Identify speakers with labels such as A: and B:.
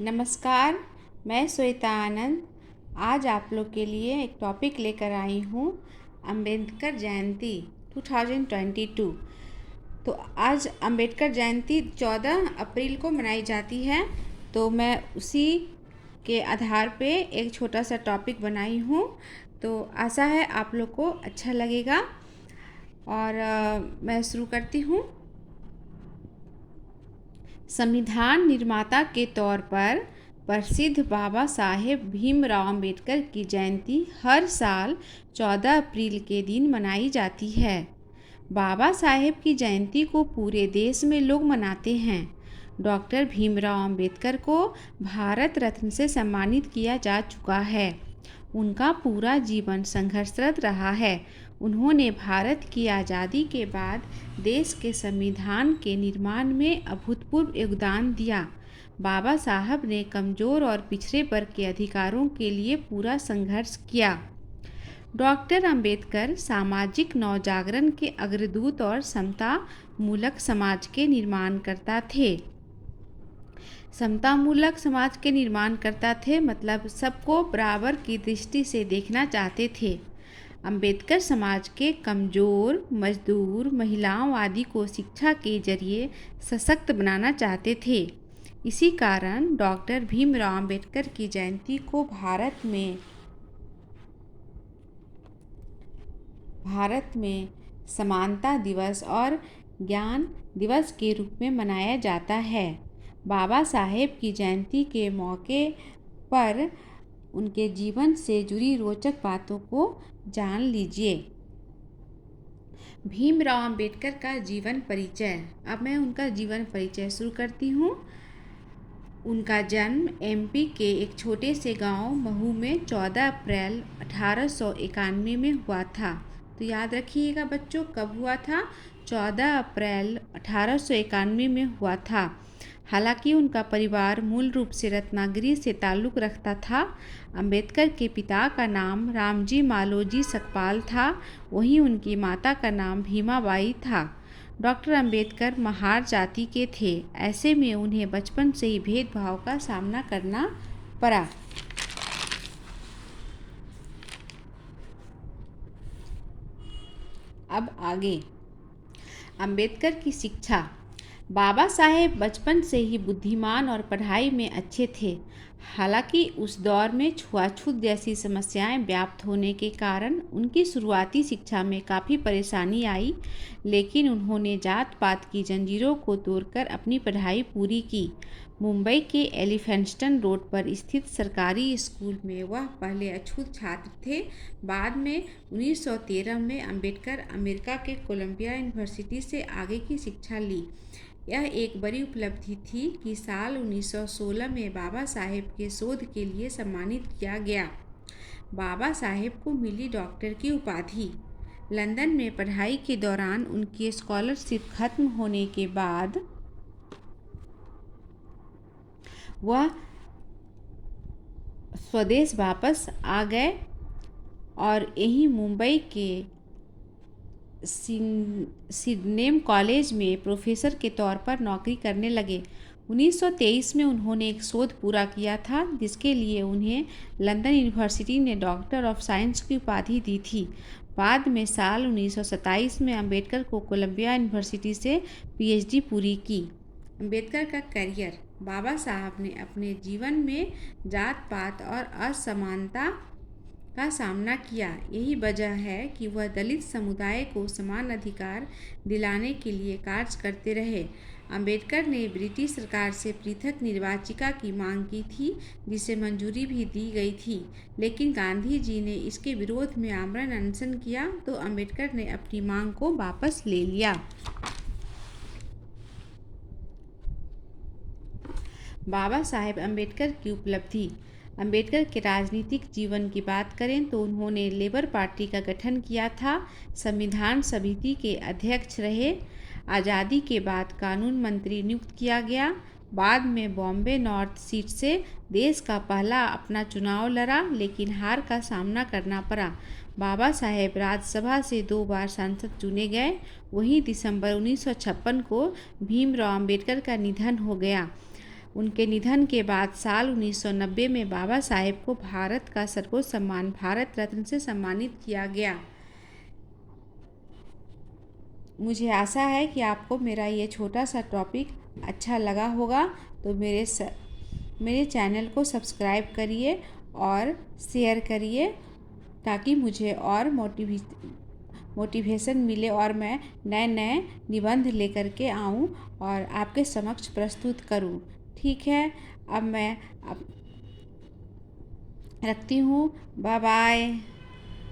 A: नमस्कार। मैं श्वेता आनंद आज आप लोग के लिए एक टॉपिक लेकर आई हूँ, अंबेडकर जयंती 2022। तो आज अंबेडकर जयंती 14 अप्रैल को मनाई जाती है। तो मैं उसी के आधार पे एक छोटा सा टॉपिक बनाई हूँ। तो आशा है आप लोग को अच्छा लगेगा और मैं शुरू करती हूँ। संविधान निर्माता के तौर पर प्रसिद्ध बाबा साहेब भीमराव अंबेडकर की जयंती हर साल 14 अप्रैल के दिन मनाई जाती है। बाबा साहेब की जयंती को पूरे देश में लोग मनाते हैं। डॉक्टर भीमराव अंबेडकर को भारत रत्न से सम्मानित किया जा चुका है। उनका पूरा जीवन संघर्षरत रहा है। उन्होंने भारत की आज़ादी के बाद देश के संविधान के निर्माण में अभूतपूर्व योगदान दिया। बाबा साहब ने कमज़ोर और पिछड़े वर्ग के अधिकारों के लिए पूरा संघर्ष किया। डॉक्टर अंबेडकर सामाजिक नवजागरण के अग्रदूत और समता मूलक समाज के निर्माणकर्ता थे। समतामूलक समाज के निर्माणकर्ता थे मतलब सबको बराबर की दृष्टि से देखना चाहते थे। अंबेडकर समाज के कमज़ोर, मजदूर, महिलाओं आदि को शिक्षा के जरिए सशक्त बनाना चाहते थे। इसी कारण डॉक्टर भीमराव अंबेडकर की जयंती को भारत में समानता दिवस और ज्ञान दिवस के रूप में मनाया जाता है। बाबा साहेब की जयंती के मौके पर उनके जीवन से जुड़ी रोचक बातों को जान लीजिए। भीमराव अंबेडकर का जीवन परिचय। अब मैं उनका जीवन परिचय शुरू करती हूँ। उनका जन्म एमपी के एक छोटे से गांव महू में 14 अप्रैल 1891 में हुआ था। तो याद रखिएगा बच्चों, कब हुआ था? 14 अप्रैल 1891 में हुआ था। हालांकि उनका परिवार मूल रूप से रत्नागिरी से ताल्लुक़ रखता था। अंबेडकर के पिता का नाम रामजी मालोजी सकपाल था, वहीं उनकी माता का नाम भीमाबाई था। डॉक्टर अंबेडकर महार जाति के थे। ऐसे में उन्हें बचपन से ही भेदभाव का सामना करना पड़ा। अब आगे अंबेडकर की शिक्षा। बाबा साहेब बचपन से ही बुद्धिमान और पढ़ाई में अच्छे थे। हालांकि उस दौर में छुआछूत जैसी समस्याएं व्याप्त होने के कारण उनकी शुरुआती शिक्षा में काफ़ी परेशानी आई, लेकिन उन्होंने जात पात की जंजीरों को तोड़कर अपनी पढ़ाई पूरी की। मुंबई के एलिफेंस्टन रोड पर स्थित सरकारी स्कूल में वह पहले अछूत छात्र थे। बाद में 1913 में अंबेडकर अमेरिका के कोलंबिया यूनिवर्सिटी से आगे की शिक्षा ली। यह एक बड़ी उपलब्धि थी कि साल 1916 में बाबा साहेब के शोध के लिए सम्मानित किया गया। बाबा साहेब को मिली डॉक्टर की उपाधि। लंदन में पढ़ाई के दौरान उनकी स्कॉलरशिप खत्म होने के बाद वह स्वदेश वापस आ गए और यहीं मुंबई के सिडनेम कॉलेज में प्रोफेसर के तौर पर नौकरी करने लगे। 1923 में उन्होंने एक शोध पूरा किया था जिसके लिए उन्हें लंदन यूनिवर्सिटी ने डॉक्टर ऑफ साइंस की उपाधि दी थी। बाद में साल 1927 में अंबेडकर को कोलंबिया यूनिवर्सिटी से पीएचडी पूरी की। अंबेडकर का करियर। बाबा साहब ने अपने जीवन में जात पात और असमानता का सामना किया। यही वजह है कि वह दलित समुदाय को समान अधिकार दिलाने के लिए कार्य करते रहे। अंबेडकर ने ब्रिटिश सरकार से पृथक निर्वाचिका की मांग की थी, जिसे मंजूरी भी दी गई थी, लेकिन गांधी जी ने इसके विरोध में आमरण अनशन किया तो अंबेडकर ने अपनी मांग को वापस ले लिया। बाबा साहेब अम्बेडकर की उपलब्धि। अंबेडकर के राजनीतिक जीवन की बात करें तो उन्होंने लेबर पार्टी का गठन किया था, संविधान समिति के अध्यक्ष रहे। आज़ादी के बाद कानून मंत्री नियुक्त किया गया। बाद में बॉम्बे नॉर्थ सीट से देश का पहला अपना चुनाव लड़ा, लेकिन हार का सामना करना पड़ा। बाबा साहेब राज्यसभा से 2 बार सांसद चुने गए। वहीं दिसंबर 1956 को भीमराव अंबेडकर का निधन हो गया। उनके निधन के बाद साल 1990 में बाबा साहेब को भारत का सर्वोच्च सम्मान भारत रत्न से सम्मानित किया गया। मुझे आशा है कि आपको मेरा ये छोटा सा टॉपिक अच्छा लगा होगा, तो मेरे चैनल को सब्सक्राइब करिए और शेयर करिए, ताकि मुझे और मोटिवेशन मिले और मैं नए नए निबंध लेकर के आऊँ और आपके समक्ष प्रस्तुत करूँ। ठीक है, अब मैं रखती हूँ। Bye bye.